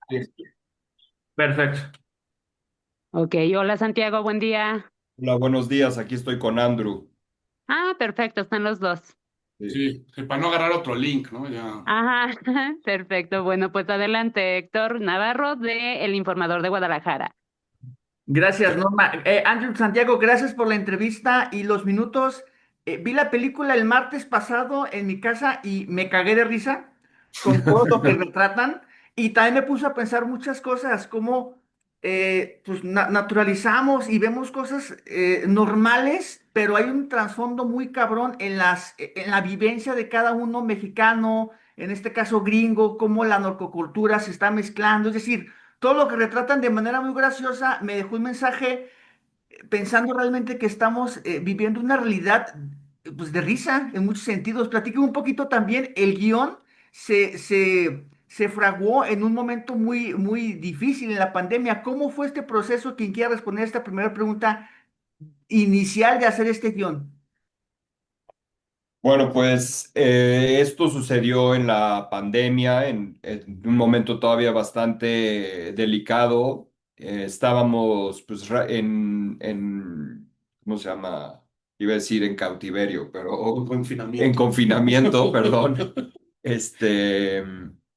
Sí. Perfecto. Ok, hola Santiago, buen día. Hola, buenos días. Aquí estoy con Andrew. Ah, perfecto, están los dos. Sí. Sí, para no agarrar otro link, ¿no? Ya. Ajá, perfecto. Bueno, pues adelante, Héctor Navarro de El Informador de Guadalajara. Gracias, Norma. Andrew Santiago, gracias por la entrevista y los minutos. Vi la película el martes pasado en mi casa y me cagué de risa con todo lo que retratan. Y también me puso a pensar muchas cosas, como pues, naturalizamos y vemos cosas normales, pero hay un trasfondo muy cabrón en en la vivencia de cada uno mexicano, en este caso gringo, cómo la narcocultura se está mezclando. Es decir, todo lo que retratan de manera muy graciosa me dejó un mensaje pensando realmente que estamos viviendo una realidad pues de risa en muchos sentidos. Platíqueme un poquito también, el guión se fraguó en un momento muy difícil en la pandemia. ¿Cómo fue este proceso? Quien quiera responder esta primera pregunta inicial de hacer este guión. Bueno, pues esto sucedió en la pandemia, en un momento todavía bastante delicado. Estábamos pues ¿cómo se llama? Iba a decir en cautiverio, pero en Confinamiento. confinamiento, perdón. Este,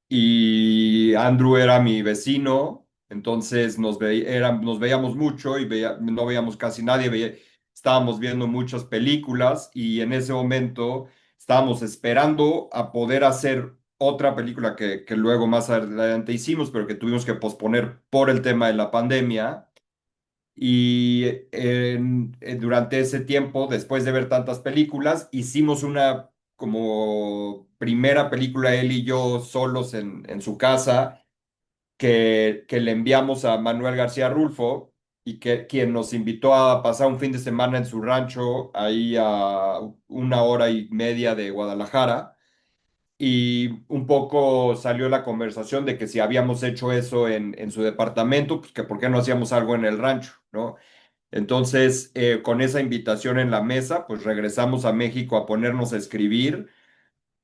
y Andrew era mi vecino, entonces nos veíamos mucho y no veíamos casi nadie, estábamos viendo muchas películas y en ese momento estábamos esperando a poder hacer otra película que luego más adelante hicimos, pero que tuvimos que posponer por el tema de la pandemia. Y durante ese tiempo, después de ver tantas películas, hicimos una como primera película él y yo solos en su casa que le enviamos a Manuel García Rulfo y quien nos invitó a pasar un fin de semana en su rancho ahí a 1 hora y media de Guadalajara. Y un poco salió la conversación de que si habíamos hecho eso en su departamento, pues que por qué no hacíamos algo en el rancho, ¿no? Entonces, con esa invitación en la mesa, pues regresamos a México a ponernos a escribir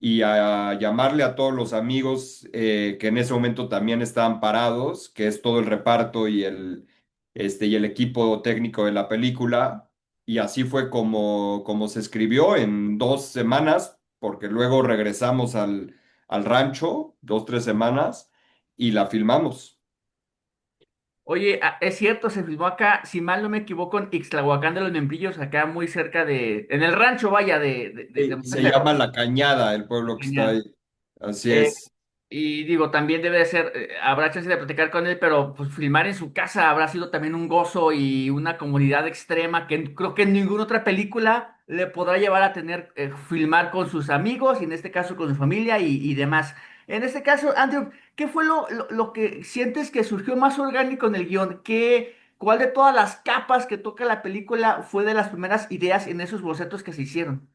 y a llamarle a todos los amigos que en ese momento también estaban parados, que es todo el reparto y el equipo técnico de la película. Y así fue como se escribió en 2 semanas, porque luego regresamos al rancho, 2, 3 semanas, y la filmamos. Oye, es cierto, se filmó acá, si mal no me equivoco, en Ixtlahuacán de los Membrillos, acá muy cerca en el rancho, vaya, de Sí, se llama La Cañada, el pueblo que está Monterrey. ahí. Así Eh, es. y digo, también debe de ser, habrá chance de platicar con él, pero pues filmar en su casa habrá sido también un gozo y una comodidad extrema que creo que en ninguna otra película le podrá llevar a tener, filmar con sus amigos y en este caso con su familia y demás. En este caso, Andrew, ¿qué fue lo que sientes que surgió más orgánico en el guión? ¿Cuál de todas las capas que toca la película fue de las primeras ideas en esos bocetos que se hicieron?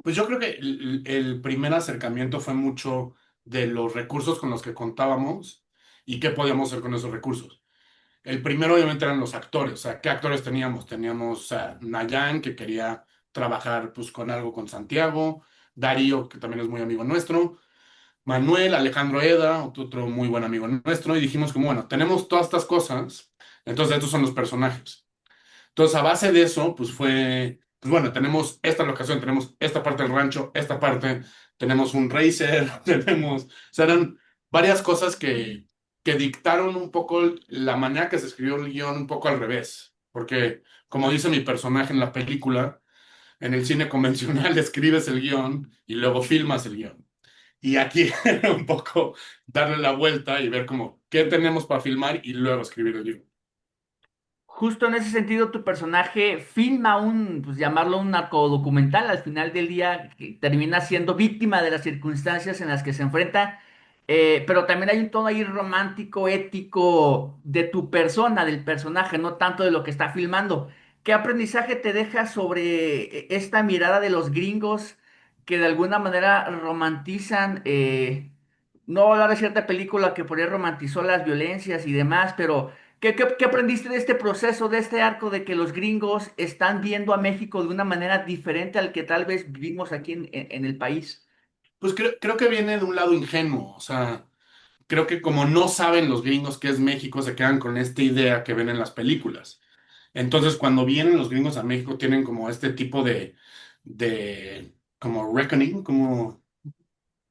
Pues yo creo que el primer acercamiento fue mucho de los recursos con los que contábamos y qué podíamos hacer con esos recursos. El primero obviamente eran los actores, o sea, ¿qué actores teníamos? Teníamos a Nayan, que quería trabajar pues con algo con Santiago, Darío, que también es muy amigo nuestro, Manuel, Alejandro Eda, otro muy buen amigo nuestro, y dijimos como, bueno, tenemos todas estas cosas, entonces estos son los personajes. Entonces, a base de eso, pues fue, pues bueno, tenemos esta locación, tenemos esta parte del rancho, esta parte, tenemos un racer, tenemos, o sea, eran varias cosas que dictaron un poco la manera que se escribió el guión un poco al revés, porque como dice mi personaje en la película, en el cine convencional escribes el guión y luego filmas el guión. Y aquí era un poco darle la vuelta y ver como qué tenemos para filmar y luego escribir el guión. Justo en ese sentido, tu personaje filma pues llamarlo un narcodocumental, al final del día que termina siendo víctima de las circunstancias en las que se enfrenta, pero también hay un tono ahí romántico, ético de tu persona, del personaje, no tanto de lo que está filmando. ¿Qué aprendizaje te deja sobre esta mirada de los gringos que de alguna manera romantizan? No voy a hablar de cierta película que por ahí romantizó las violencias y demás, pero ¿qué aprendiste de este proceso, de este arco de que los gringos están viendo a México de una manera diferente al que tal vez vivimos aquí en el país? Pues creo que viene de un lado ingenuo, o sea, creo que como no saben los gringos qué es México, se quedan con esta idea que ven en las películas. Entonces, cuando vienen los gringos a México, tienen como este tipo de como reckoning, como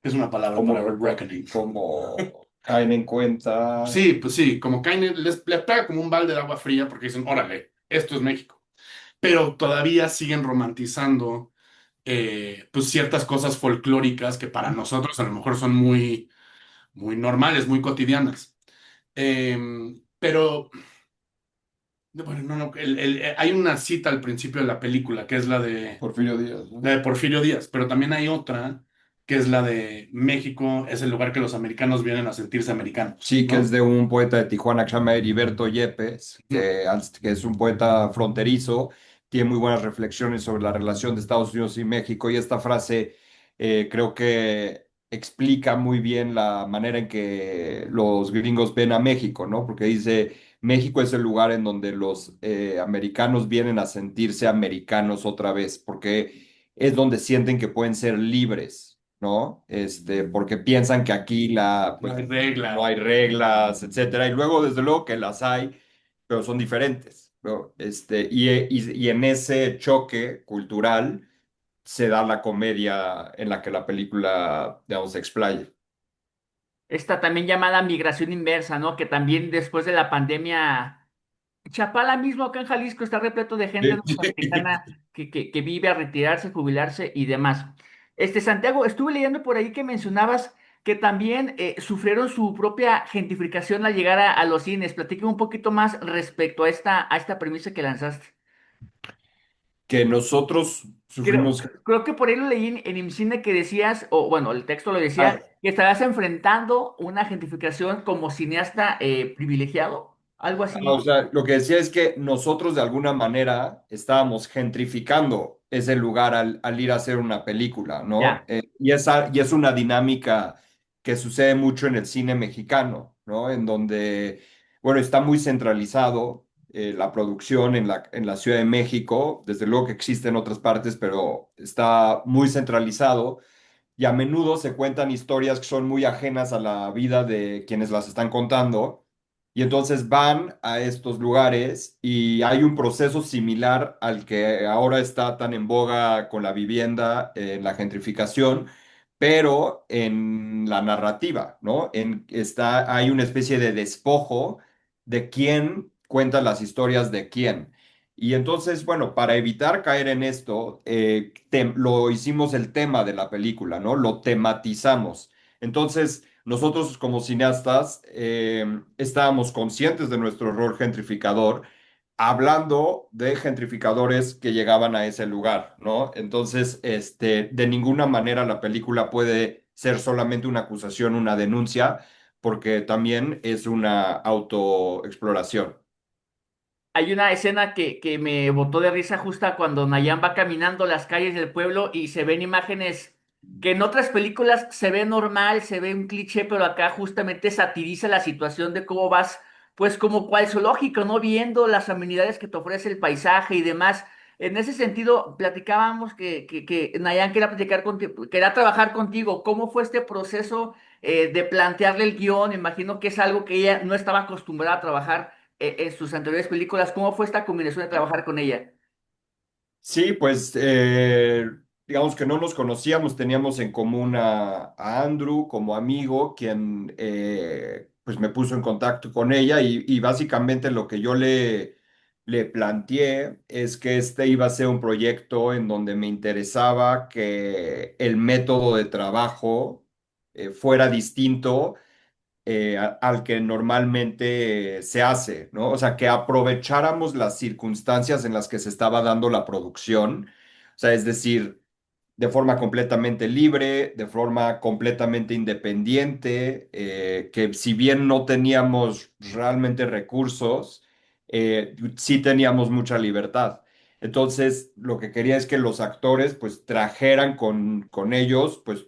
es una palabra para Como, reckoning. como caen en cuenta. Sí, pues sí, como caen, les pega como un balde de agua fría porque dicen, órale, esto es México. Pero todavía siguen romantizando pues ciertas cosas folclóricas que para nosotros a lo mejor son muy, muy normales, muy cotidianas. Pero, bueno, no, no, hay una cita al principio de la película que es Porfirio Díaz, la ¿no? de Porfirio Díaz, pero también hay otra que es la de México es el lugar que los americanos vienen a sentirse americanos, Sí, que es ¿no? de un poeta de Tijuana que se llama Heriberto Yepes, Ujú. que es un poeta fronterizo, tiene muy buenas reflexiones sobre la relación de Estados Unidos y México, y esta frase creo que explica muy bien la manera en que los gringos ven a México, ¿no? Porque dice, México es el lugar en donde los americanos vienen a sentirse americanos otra vez, porque es donde sienten que pueden ser libres, ¿no? Porque piensan que aquí No pues, hay no reglas. hay reglas, etcétera. Y luego, desde luego que las hay, pero son diferentes, ¿no? Y en ese choque cultural se da la comedia en la que la película, digamos, se explaya. Esta también llamada migración inversa, ¿no? Que también después de la pandemia, Chapala mismo acá en Jalisco está repleto de gente norteamericana que vive a retirarse, jubilarse y demás. Santiago, estuve leyendo por ahí que mencionabas que también sufrieron su propia gentrificación al llegar a los cines. Platícame un poquito más respecto a esta premisa que lanzaste. Que nosotros Creo, sufrimos. creo que por ahí lo leí en IMCINE que decías, o bueno, el texto lo Ah, decía, que estabas enfrentando una gentrificación como cineasta privilegiado, algo o así. sea, lo que decía es que nosotros de alguna manera estábamos gentrificando ese lugar al ir a hacer una película, ¿no? Ya. Y es una dinámica que sucede mucho en el cine mexicano, ¿no? En donde, bueno, está muy centralizado la producción en la Ciudad de México, desde luego que existe en otras partes, pero está muy centralizado y a menudo se cuentan historias que son muy ajenas a la vida de quienes las están contando. Y entonces van a estos lugares y hay un proceso similar al que ahora está tan en boga con la vivienda, la gentrificación, pero en la narrativa, ¿no? Hay una especie de despojo de quién cuenta las historias de quién. Y entonces, bueno, para evitar caer en esto, lo hicimos el tema de la película, ¿no? Lo tematizamos. Entonces, nosotros como cineastas estábamos conscientes de nuestro rol gentrificador, hablando de gentrificadores que llegaban a ese lugar, ¿no? Entonces, de ninguna manera la película puede ser solamente una acusación, una denuncia, porque también es una autoexploración. Hay una escena que me botó de risa justa cuando Nayan va caminando las calles del pueblo y se ven imágenes que en otras películas se ve normal, se ve un cliché, pero acá justamente satiriza la situación de cómo vas, pues como cual zoológico, ¿no? Viendo las amenidades que te ofrece el paisaje y demás. En ese sentido, platicábamos que Nayan quería platicar contigo, quería trabajar contigo. ¿Cómo fue este proceso de plantearle el guión? Imagino que es algo que ella no estaba acostumbrada a trabajar en sus anteriores películas. ¿Cómo fue esta combinación de trabajar con ella? Sí, pues digamos que no nos conocíamos, teníamos en común a Andrew como amigo, quien pues me puso en contacto con ella y básicamente lo que yo le planteé es que este iba a ser un proyecto en donde me interesaba que el método de trabajo fuera distinto al que normalmente se hace, ¿no? O sea, que aprovecháramos las circunstancias en las que se estaba dando la producción, o sea, es decir, de forma completamente libre, de forma completamente independiente, que si bien no teníamos realmente recursos, sí teníamos mucha libertad. Entonces, lo que quería es que los actores, pues, trajeran con ellos, pues,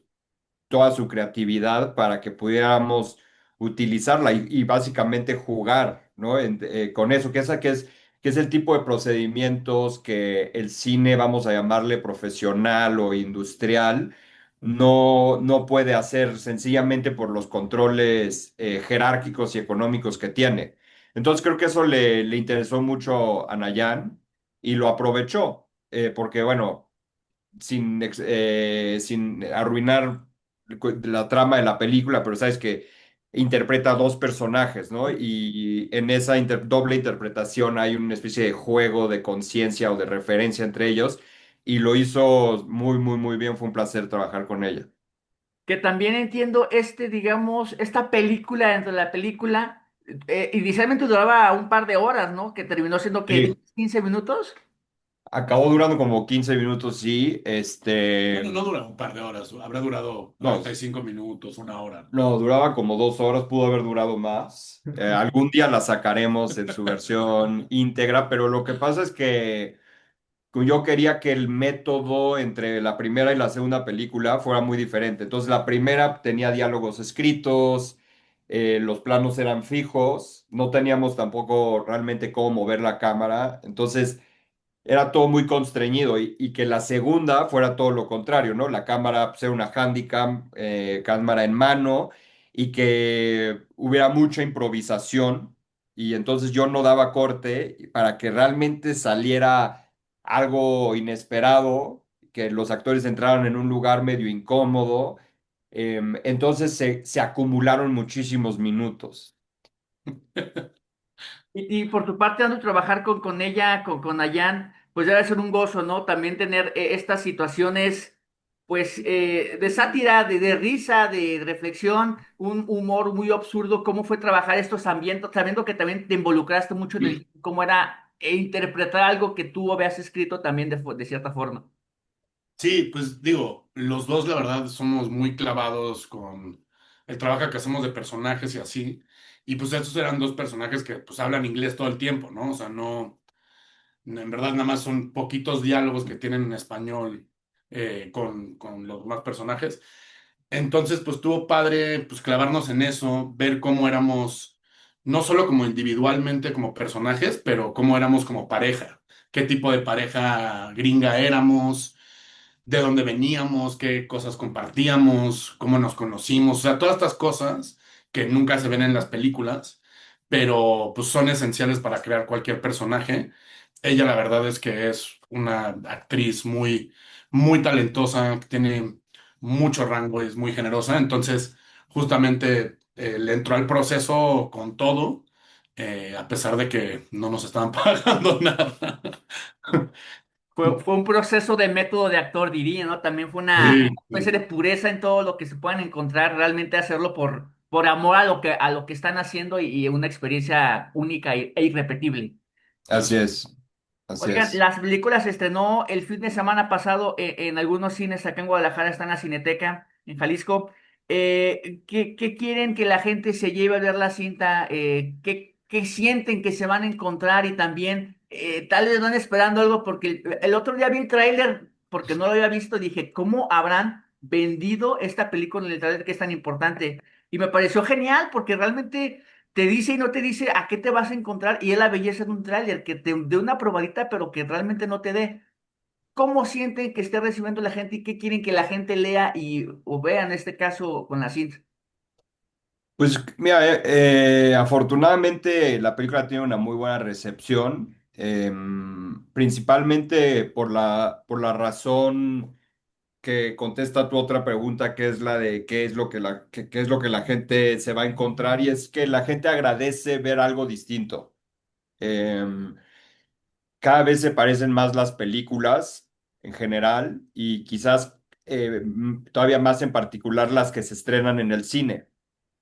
toda su creatividad para que pudiéramos utilizarla y básicamente jugar, ¿no? Con eso, que es el tipo de procedimientos que el cine, vamos a llamarle profesional o industrial, no puede hacer sencillamente por los controles jerárquicos y económicos que tiene. Entonces creo que eso le interesó mucho a Nayan y lo aprovechó, porque bueno, sin arruinar la trama de la película, pero sabes que interpreta a dos personajes, ¿no? Y en esa doble interpretación hay una especie de juego de conciencia o de referencia entre ellos, y lo hizo muy, muy, muy bien. Fue un placer trabajar con ella. Que también entiendo digamos, esta película dentro de la película, inicialmente duraba un par de horas, ¿no? Que terminó siendo que 10, Sí. 15 minutos. Acabó durando como 15 minutos, sí. Bueno, no dura un par de horas, habrá durado No, 45 minutos, una hora. no, duraba como 2 horas, pudo haber durado más. Algún día la sacaremos en su versión íntegra, pero lo que pasa es que yo quería que el método entre la primera y la segunda película fuera muy diferente. Entonces, la primera tenía diálogos escritos, los planos eran fijos, no teníamos tampoco realmente cómo mover la cámara. Entonces, era todo muy constreñido, y que la segunda fuera todo lo contrario, ¿no? La cámara sea una Handycam, cámara en mano, y que hubiera mucha improvisación, y entonces yo no daba corte para que realmente saliera algo inesperado, que los actores entraran en un lugar medio incómodo. Entonces se acumularon muchísimos minutos. Y por tu parte, Andrew, trabajar con ella, con Ayan, pues debe ser un gozo, ¿no? También tener estas situaciones, pues, de sátira, de risa, de reflexión, un humor muy absurdo. ¿Cómo fue trabajar estos ambientes, sabiendo que también te involucraste mucho en el, cómo era interpretar algo que tú habías escrito también de cierta forma? Sí, pues digo, los dos la verdad somos muy clavados con el trabajo que hacemos de personajes y así. Y pues estos eran dos personajes que pues hablan inglés todo el tiempo, ¿no? O sea, en verdad nada más son poquitos diálogos que tienen en español con los demás personajes. Entonces, pues tuvo padre pues clavarnos en eso, ver cómo éramos, no solo como individualmente como personajes, pero cómo éramos como pareja, qué tipo de pareja gringa éramos, de dónde veníamos, qué cosas compartíamos, cómo nos conocimos, o sea, todas estas cosas que nunca se ven en las películas, pero pues son esenciales para crear cualquier personaje. Ella la verdad es que es una actriz muy, muy talentosa, que tiene mucho rango, es muy generosa, entonces justamente le entró al proceso con todo, a pesar de que no nos estaban pagando nada. Fue un proceso de método de actor, diría, ¿no? También fue una Sí, especie de sí. pureza en todo lo que se puedan encontrar, realmente hacerlo por amor a lo que están haciendo y una experiencia única e irrepetible. Así es, así Oigan, es. las películas se estrenó el fin de semana pasado en algunos cines acá en Guadalajara, está en la Cineteca, en Jalisco. ¿Qué quieren que la gente se lleve a ver la cinta? ¿Qué sienten que se van a encontrar? Y también, tal vez van esperando algo, porque el otro día vi el tráiler, porque no lo había visto, dije, ¿cómo habrán vendido esta película en el tráiler que es tan importante? Y me pareció genial, porque realmente te dice y no te dice a qué te vas a encontrar, y es la belleza de un tráiler, que te dé una probadita, pero que realmente no te dé. ¿Cómo sienten que esté recibiendo la gente y qué quieren que la gente lea y o vea en este caso con la cinta? Pues mira, afortunadamente la película tiene una muy buena recepción, principalmente por la razón que contesta tu otra pregunta, que es la de qué es lo que qué es lo que la gente se va a encontrar, y es que la gente agradece ver algo distinto. Em, Cada vez se parecen más las películas en general, y quizás todavía más en particular las que se estrenan en el cine.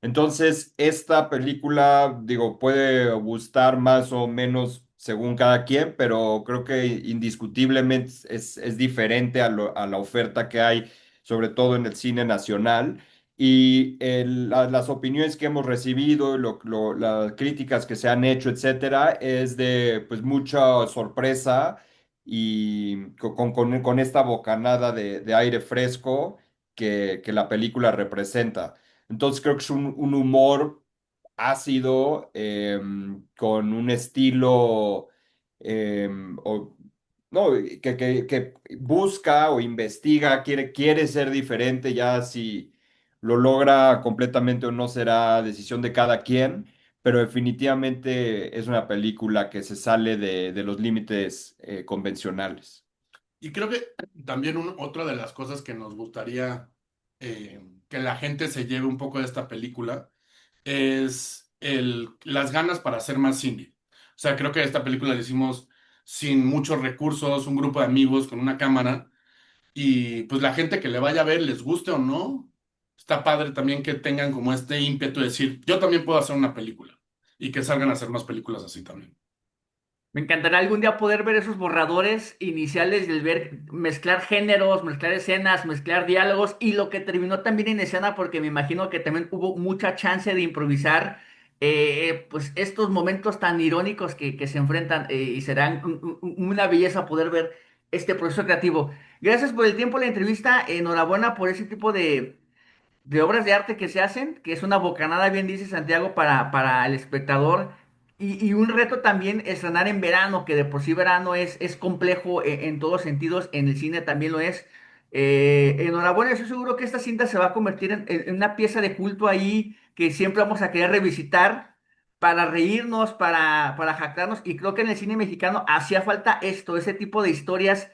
Entonces, esta película, digo, puede gustar más o menos según cada quien, pero creo que indiscutiblemente es diferente a la oferta que hay, sobre todo en el cine nacional. Y las opiniones que hemos recibido, las críticas que se han hecho, etcétera, es de pues mucha sorpresa, y con esta bocanada de aire fresco que la película representa. Entonces creo que es un humor ácido, con un estilo, No, que busca o investiga, quiere ser diferente, ya si lo logra completamente o no será decisión de cada quien, pero definitivamente es una película que se sale de los límites convencionales. Y creo que también otra de las cosas que nos gustaría que la gente se lleve un poco de esta película es las ganas para hacer más cine. O sea, creo que esta película la hicimos sin muchos recursos, un grupo de amigos con una cámara, y pues la gente que le vaya a ver, les guste o no, está padre también que tengan como este ímpetu de decir, yo también puedo hacer una película, y que salgan a hacer más películas así también. Me encantaría algún día poder ver esos borradores iniciales y el ver mezclar géneros, mezclar escenas, mezclar diálogos y lo que terminó también en escena, porque me imagino que también hubo mucha chance de improvisar pues estos momentos tan irónicos que se enfrentan y serán una belleza poder ver este proceso creativo. Gracias por el tiempo de la entrevista, enhorabuena por ese tipo de obras de arte que se hacen, que es una bocanada, bien dice Santiago, para el espectador. Y un reto también estrenar en verano, que de por sí verano es complejo en todos sentidos, en el cine también lo es. Enhorabuena, estoy seguro que esta cinta se va a convertir en una pieza de culto ahí que siempre vamos a querer revisitar para reírnos, para jactarnos. Y creo que en el cine mexicano hacía falta esto, ese tipo de historias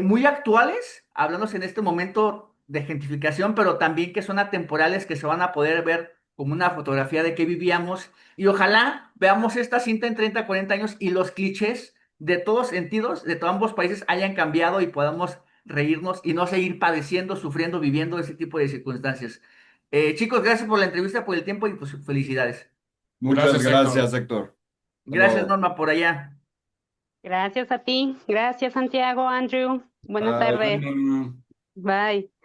muy actuales, hablándose en este momento de gentrificación, pero también que son atemporales, que se van a poder ver como una fotografía de qué vivíamos. Y ojalá veamos esta cinta en 30 40 años y los clichés de todos sentidos, de todos ambos países, hayan cambiado y podamos reírnos y no seguir padeciendo, sufriendo, viviendo ese tipo de circunstancias. Chicos, gracias por la entrevista, por el tiempo y pues felicidades. Muchas Gracias, gracias, Héctor. Héctor. Hasta Gracias, luego. Norma, por allá. Gracias a ti. Gracias, Santiago, Andrew. Buena Bye. tarde. Bueno, Bye.